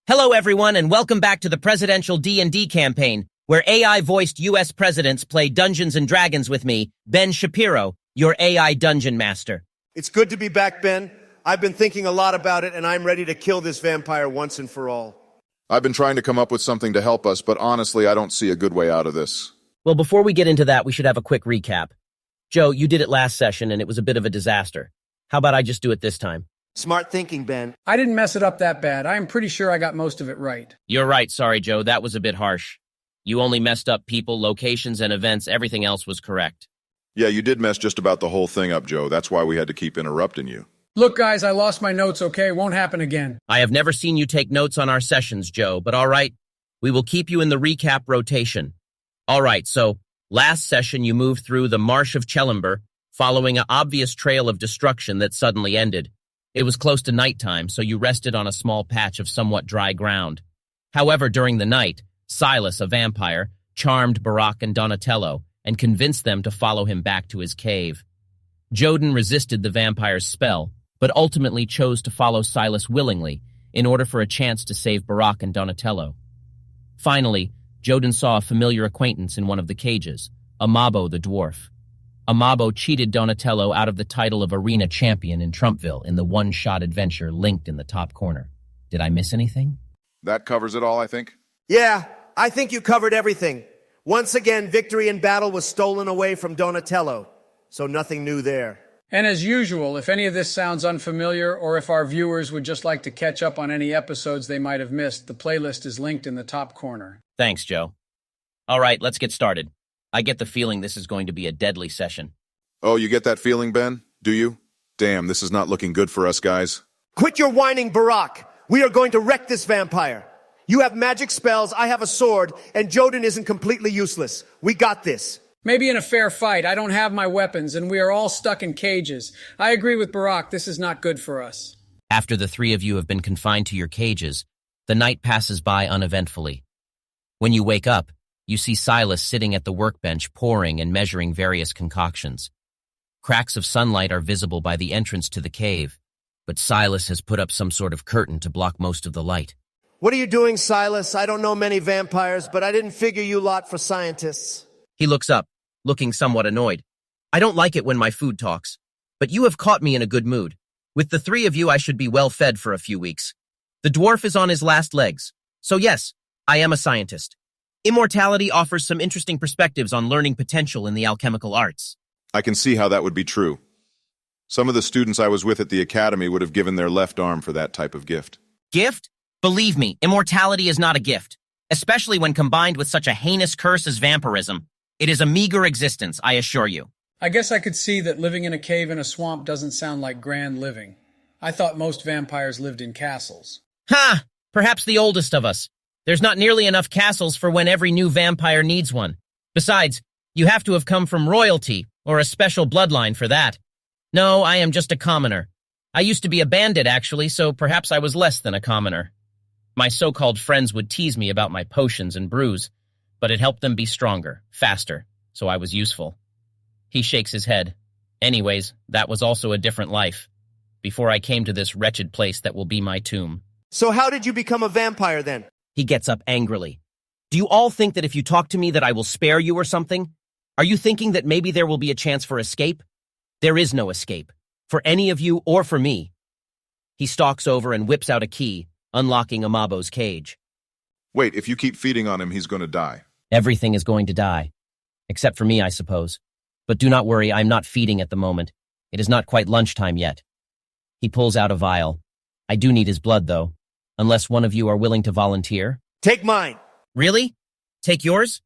Hello, everyone, and welcome back to the Presidential D&D Campaign, where AI-voiced U.S. presidents play Dungeons & Dragons with me, Ben Shapiro, your AI Dungeon Master. It's good to be back, Ben. I've been thinking a lot about it, and I'm ready to kill this vampire once and for all. I've been trying to come up with something to help us, but honestly, I don't see a good way out of this. Well, before we get into that, we should have a quick recap. Joe, you did it last session, and it was a bit of a disaster. How about I just do it this time? Smart thinking, Ben. I didn't mess it up that bad. I'm pretty sure I got most of it right. You're right. Sorry, Joe. That was a bit harsh. You only messed up people, locations, and events. Everything else was correct. Yeah, you did mess just about the whole thing up, Joe. That's why we had to keep interrupting you. Look, guys, I lost my notes, okay? Won't happen again. I have never seen you take notes on our sessions, Joe, but all right. We will keep you in the recap rotation. All right, so last session you moved through the Marsh of Chellenber, following an obvious trail of destruction that suddenly ended. It was close to nighttime, so you rested on a small patch of somewhat dry ground. However, during the night, Silas, a vampire, charmed Barak and Donatello and convinced them to follow him back to his cave. Joden resisted the vampire's spell, but ultimately chose to follow Silas willingly in order for a chance to save Barak and Donatello. Finally, Joden saw a familiar acquaintance in one of the cages, Amabo the dwarf. Amabo cheated Donatello out of the title of arena champion in Trumpville in the one-shot adventure linked in the top corner. Did I miss anything? That covers it all, I think. Yeah, I think you covered everything. Once again, victory in battle was stolen away from Donatello, so nothing new there. And as usual, if any of this sounds unfamiliar or if our viewers would just like to catch up on any episodes they might have missed, the playlist is linked in the top corner. Thanks, Joe. All right, let's get started. I get the feeling this is going to be a deadly session. Oh, you get that feeling, Ben? Do you? Damn, this is not looking good for us, guys. Quit your whining, Barak. We are going to wreck this vampire. You have magic spells, I have a sword, and Joden isn't completely useless. We got this. Maybe in a fair fight, I don't have my weapons, and we are all stuck in cages. I agree with Barak, this is not good for us. After the three of you have been confined to your cages, the night passes by uneventfully. When you wake up, you see Silas sitting at the workbench pouring and measuring various concoctions. Cracks of sunlight are visible by the entrance to the cave, but Silas has put up some sort of curtain to block most of the light. What are you doing, Silas? I don't know many vampires, but I didn't figure you lot for scientists. He looks up, looking somewhat annoyed. I don't like it when my food talks, but you have caught me in a good mood. With the three of you, I should be well fed for a few weeks. The dwarf is on his last legs, so yes, I am a scientist. Immortality offers some interesting perspectives on learning potential in the alchemical arts. I can see how that would be true. Some of the students I was with at the academy would have given their left arm for that type of gift. Gift? Believe me, immortality is not a gift, especially when combined with such a heinous curse as vampirism. It is a meager existence, I assure you. I guess I could see that living in a cave in a swamp doesn't sound like grand living. I thought most vampires lived in castles. Ha! Perhaps the oldest of us. There's not nearly enough castles for when every new vampire needs one. Besides, you have to have come from royalty or a special bloodline for that. No, I am just a commoner. I used to be a bandit, actually, so perhaps I was less than a commoner. My so-called friends would tease me about my potions and brews, but it helped them be stronger, faster, so I was useful. He shakes his head. Anyways, that was also a different life, before I came to this wretched place that will be my tomb. So how did you become a vampire then? He gets up angrily. Do you all think that if you talk to me that I will spare you or something? Are you thinking that maybe there will be a chance for escape? There is no escape, for any of you or for me. He stalks over and whips out a key, unlocking Amabo's cage. Wait, if you keep feeding on him, he's going to die. Everything is going to die. Except for me, I suppose. But do not worry, I'm not feeding at the moment. It is not quite lunchtime yet. He pulls out a vial. I do need his blood, though. Unless one of you are willing to volunteer? Take mine. Really? Take yours?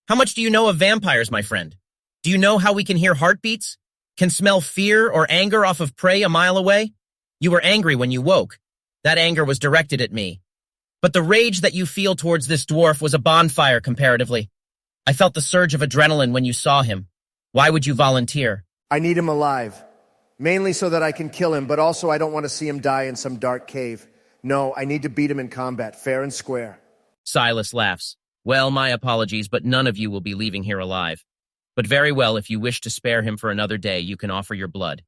How much do you know of vampires, my friend? Do you know how we can hear heartbeats? Can smell fear or anger off of prey a mile away? You were angry when you woke. That anger was directed at me. But the rage that you feel towards this dwarf was a bonfire comparatively. I felt the surge of adrenaline when you saw him. Why would you volunteer? I need him alive. Mainly so that I can kill him, but also I don't want to see him die in some dark cave. No, I need to beat him in combat, fair and square. Silas laughs. Well, my apologies, but none of you will be leaving here alive. But very well, if you wish to spare him for another day, you can offer your blood.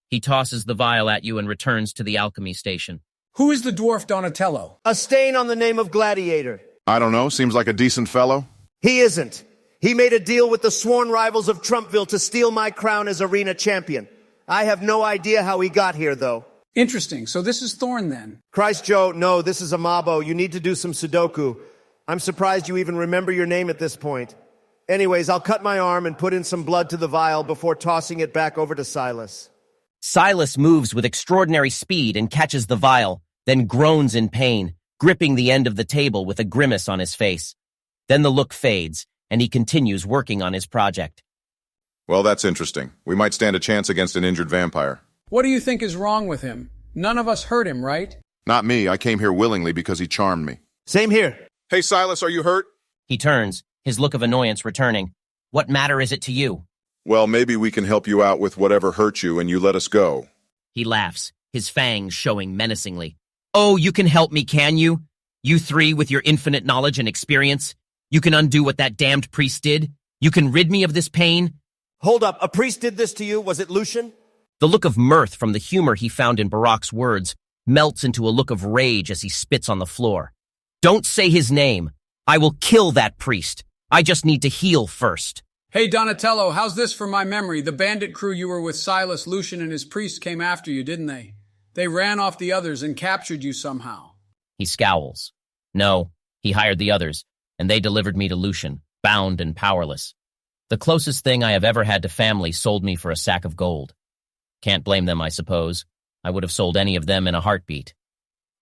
He tosses the vial at you and returns to the alchemy station. Who is the dwarf Donatello? A stain on the name of Gladiator. I don't know, seems like a decent fellow. He isn't. He made a deal with the sworn rivals of Trumpville to steal my crown as arena champion. I have no idea how he got here, though. Interesting. So this is Thorn, then. Christ, Joe, no, this is Amabo. You need to do some Sudoku. I'm surprised you even remember your name at this point. Anyways, I'll cut my arm and put in some blood to the vial before tossing it back over to Silas. Silas moves with extraordinary speed and catches the vial, then groans in pain, gripping the end of the table with a grimace on his face. Then the look fades, and he continues working on his project. Well, that's interesting. We might stand a chance against an injured vampire. What do you think is wrong with him? None of us hurt him, right? Not me. I came here willingly because he charmed me. Same here. Hey, Silas, are you hurt? He turns, his look of annoyance returning. What matter is it to you? Well, maybe we can help you out with whatever hurt you and you let us go. He laughs, his fangs showing menacingly. Oh, you can help me, can you? You three with your infinite knowledge and experience? You can undo what that damned priest did? You can rid me of this pain? Hold up, a priest did this to you? Was it Lucian? The look of mirth from the humor he found in Barak's words melts into a look of rage as he spits on the floor. Don't say his name. I will kill that priest. I just need to heal first. Hey, Donatello, how's this for my memory? The bandit crew you were with, Silas, Lucian, and his priest came after you, didn't they? They ran off the others and captured you somehow. He scowls. No, he hired the others, and they delivered me to Lucian, bound and powerless. The closest thing I have ever had to family sold me for a sack of gold. Can't blame them, I suppose. I would have sold any of them in a heartbeat.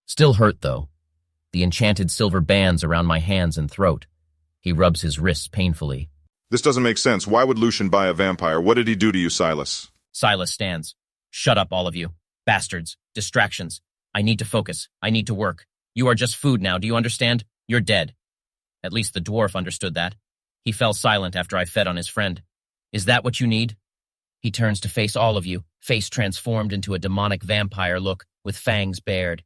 Still hurt, though. The enchanted silver bands around my hands and throat. He rubs his wrists painfully. This doesn't make sense. Why would Lucian buy a vampire? What did he do to you, Silas? Silas stands. Shut up, all of you. Bastards. Distractions. I need to focus. I need to work. You are just food now, do you understand? You're dead. At least the dwarf understood that. He fell silent after I fed on his friend. Is that what you need? He turns to face all of you, face transformed into a demonic vampire look, with fangs bared.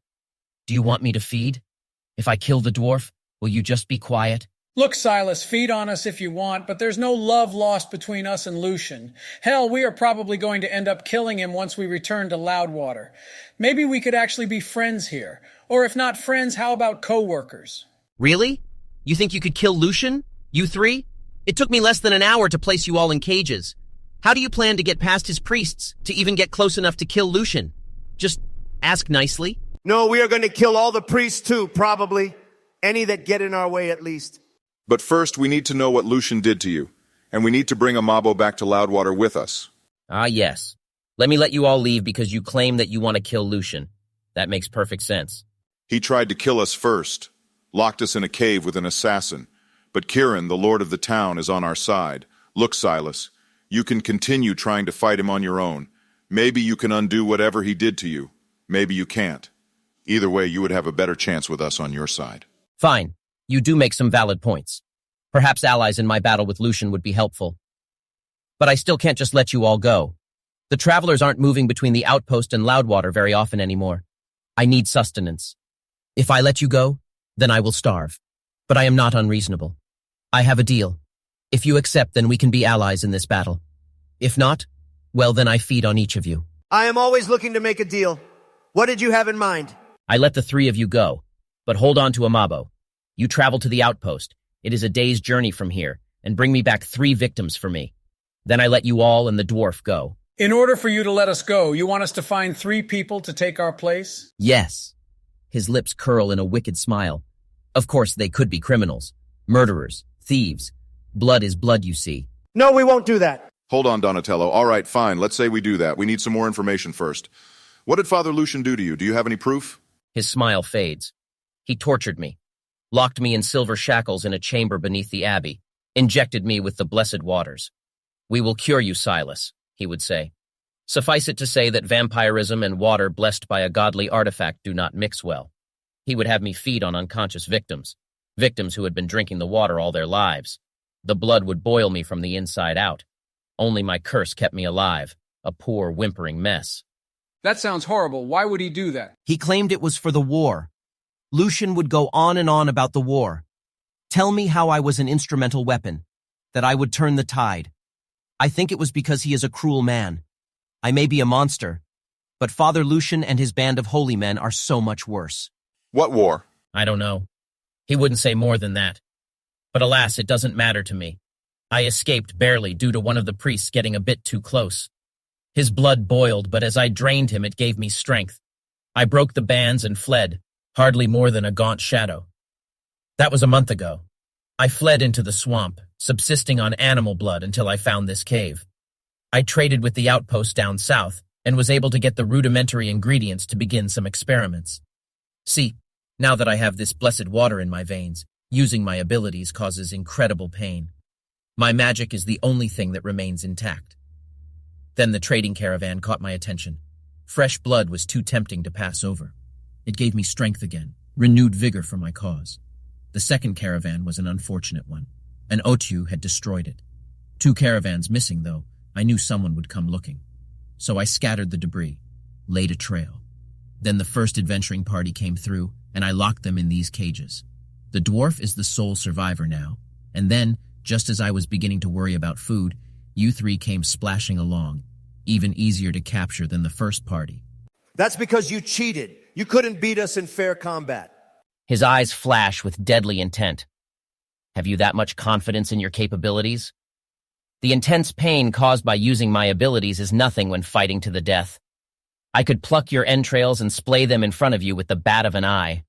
Do you want me to feed? If I kill the dwarf, will you just be quiet? Look, Silas, feed on us if you want, but there's no love lost between us and Lucian. Hell, we are probably going to end up killing him once we return to Loudwater. Maybe we could actually be friends here. Or if not friends, how about co-workers? Really? You think you could kill Lucian? You three? It took me less than an hour to place you all in cages. How do you plan to get past his priests, to even get close enough to kill Lucian? Just ask nicely? No, we are going to kill all the priests too, probably. Any that get in our way, at least. But first, we need to know what Lucian did to you, and we need to bring Amabo back to Loudwater with us. Ah, yes. Let me let you all leave because you claim that you want to kill Lucian. That makes perfect sense. He tried to kill us first, locked us in a cave with an assassin. But Kieran, the lord of the town, is on our side. Look, Silas, you can continue trying to fight him on your own. Maybe you can undo whatever he did to you. Maybe you can't. Either way, you would have a better chance with us on your side. Fine. You do make some valid points. Perhaps allies in my battle with Lucian would be helpful. But I still can't just let you all go. The travelers aren't moving between the outpost and Loudwater very often anymore. I need sustenance. If I let you go, then I will starve. But I am not unreasonable. I have a deal. If you accept, then we can be allies in this battle. If not, well, then I feed on each of you. I am always looking to make a deal. What did you have in mind? I let the three of you go, but hold on to Amabo. You travel to the outpost. It is a day's journey from here, and bring me back 3 victims for me. Then I let you all and the dwarf go. In order for you to let us go, you want us to find 3 people to take our place? Yes. His lips curl in a wicked smile. Of course, they could be criminals, murderers, thieves. Blood is blood, you see. No, we won't do that. Hold on, Donatello. All right, fine. Let's say we do that. We need some more information first. What did Father Lucian do to you? Do you have any proof? His smile fades. He tortured me, locked me in silver shackles in a chamber beneath the abbey, injected me with the blessed waters. We will cure you, Silas, he would say. Suffice it to say that vampirism and water blessed by a godly artifact do not mix well. He would have me feed on unconscious victims who had been drinking the water all their lives. The blood would boil me from the inside out. Only my curse kept me alive, a poor, whimpering mess. That sounds horrible. Why would he do that? He claimed it was for the war. Lucian would go on and on about the war. Tell me how I was an instrumental weapon, that I would turn the tide. I think it was because he is a cruel man. I may be a monster, But Father Lucian and his band of holy men are so much worse. What war? I don't know. He wouldn't say more than that. But alas, it doesn't matter to me. I escaped barely due to one of the priests getting a bit too close. His blood boiled, but as I drained him, it gave me strength. I broke the bands and fled, hardly more than a gaunt shadow. That was a month ago. I fled into the swamp, subsisting on animal blood until I found this cave. I traded with the outpost down south and was able to get the rudimentary ingredients to begin some experiments. See, now that I have this blessed water in my veins, using my abilities causes incredible pain. My magic is the only thing that remains intact. Then the trading caravan caught my attention. Fresh blood was too tempting to pass over. It gave me strength again, renewed vigor for my cause. The second caravan was an unfortunate one. An Otu had destroyed it. 2 caravans missing, though. I knew someone would come looking. So I scattered the debris, laid a trail. Then the first adventuring party came through, and I locked them in these cages. The dwarf is the sole survivor now, and then, just as I was beginning to worry about food, you 3 came splashing along, even easier to capture than the first party. That's because you cheated. You couldn't beat us in fair combat. His eyes flash with deadly intent. Have you that much confidence in your capabilities? The intense pain caused by using my abilities is nothing when fighting to the death. I could pluck your entrails and splay them in front of you with the bat of an eye.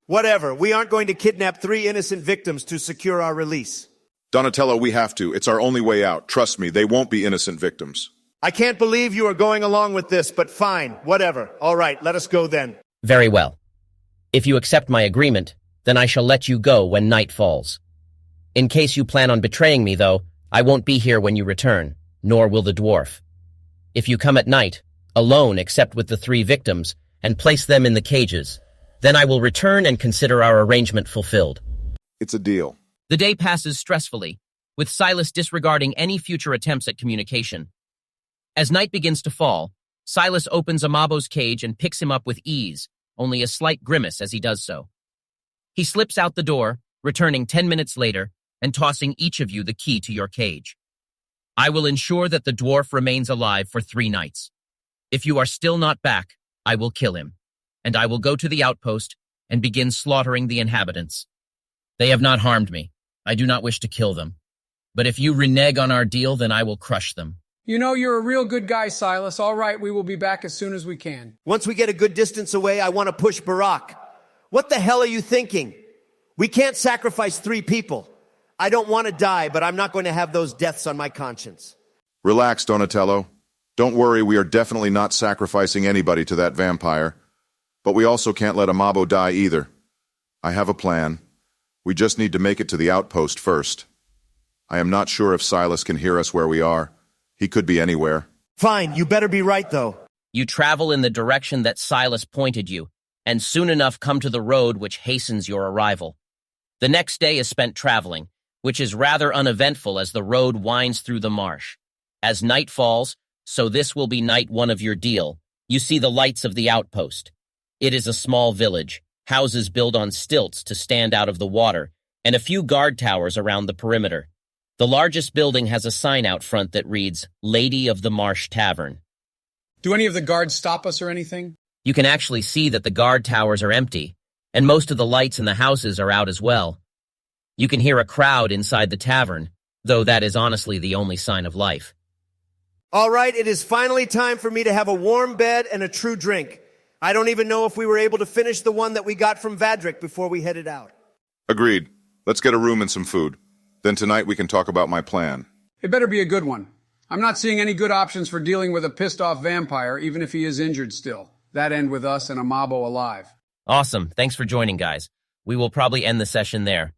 Whatever. We aren't going to kidnap 3 innocent victims to secure our release. Donatello, we have to. It's our only way out. Trust me, they won't be innocent victims. I can't believe you are going along with this, but fine. Whatever. All right, let us go then. Very well. If you accept my agreement, then I shall let you go when night falls. In case you plan on betraying me, though, I won't be here when you return, nor will the dwarf. If you come at night, alone except with the 3 victims, and place them in the cages, then I will return and consider our arrangement fulfilled. It's a deal. The day passes stressfully, with Silas disregarding any future attempts at communication. As night begins to fall, Silas opens Amabo's cage and picks him up with ease, only a slight grimace as he does so. He slips out the door, returning 10 minutes later, and tossing each of you the key to your cage. I will ensure that the dwarf remains alive for 3 nights. If you are still not back, I will kill him, and I will go to the outpost and begin slaughtering the inhabitants. They have not harmed me. I do not wish to kill them. But if you renege on our deal, then I will crush them. You know, you're a real good guy, Silas. All right, we will be back as soon as we can. Once we get a good distance away, I want to push Barack. What the hell are you thinking? We can't sacrifice 3 people. I don't want to die, but I'm not going to have those deaths on my conscience. Relax, Donatello. Don't worry, we are definitely not sacrificing anybody to that vampire. But we also can't let Amabo die either. I have a plan. We just need to make it to the outpost first. I am not sure if Silas can hear us where we are. He could be anywhere. Fine, you better be right, though. You travel in the direction that Silas pointed you, and soon enough come to the road which hastens your arrival. The next day is spent traveling, which is rather uneventful as the road winds through the marsh. As night falls, so this will be night 1 of your deal, you see the lights of the outpost. It is a small village, houses built on stilts to stand out of the water, and a few guard towers around the perimeter. The largest building has a sign out front that reads, Lady of the Marsh Tavern. Do any of the guards stop us or anything? You can actually see that the guard towers are empty, and most of the lights in the houses are out as well. You can hear a crowd inside the tavern, though that is honestly the only sign of life. All right, it is finally time for me to have a warm bed and a true drink. I don't even know if we were able to finish the one that we got from Vadric before we headed out. Agreed. Let's get a room and some food. Then tonight we can talk about my plan. It better be a good one. I'm not seeing any good options for dealing with a pissed-off vampire, even if he is injured still. That end with us and Amabo alive. Awesome. Thanks for joining, guys. We will probably end the session there.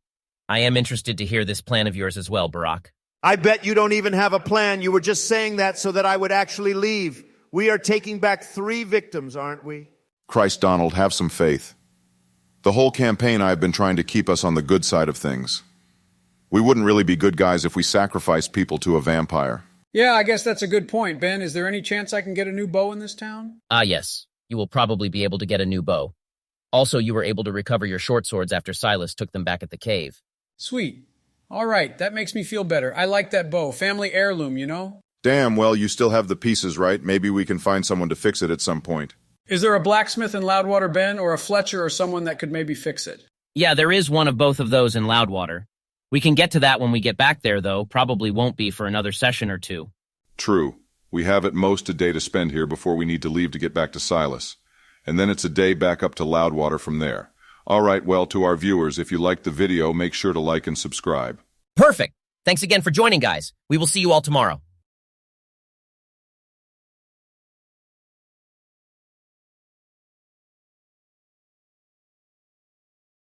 I am interested to hear this plan of yours as well, Barack. I bet you don't even have a plan. You were just saying that so that I would actually leave. We are taking back 3 victims, aren't we? Christ, Donald, have some faith. The whole campaign I have been trying to keep us on the good side of things. We wouldn't really be good guys if we sacrificed people to a vampire. Yeah, I guess that's a good point, Ben. Is there any chance I can get a new bow in this town? Yes. You will probably be able to get a new bow. Also, you were able to recover your short swords after Silas took them back at the cave. Sweet. All right, that makes me feel better. I like that bow. Family heirloom, you know? Damn, well, you still have the pieces, right? Maybe we can find someone to fix it at some point. Is there a blacksmith in Loudwater, Ben, or a Fletcher or someone that could maybe fix it? Yeah, there is one of both of those in Loudwater. We can get to that when we get back there, though. Probably won't be for another session or two. True. We have at most a day to spend here before we need to leave to get back to Silas. And then it's a day back up to Loudwater from there. All right, well, to our viewers, if you liked the video, make sure to like and subscribe. Perfect. Thanks again for joining, guys. We will see you all tomorrow.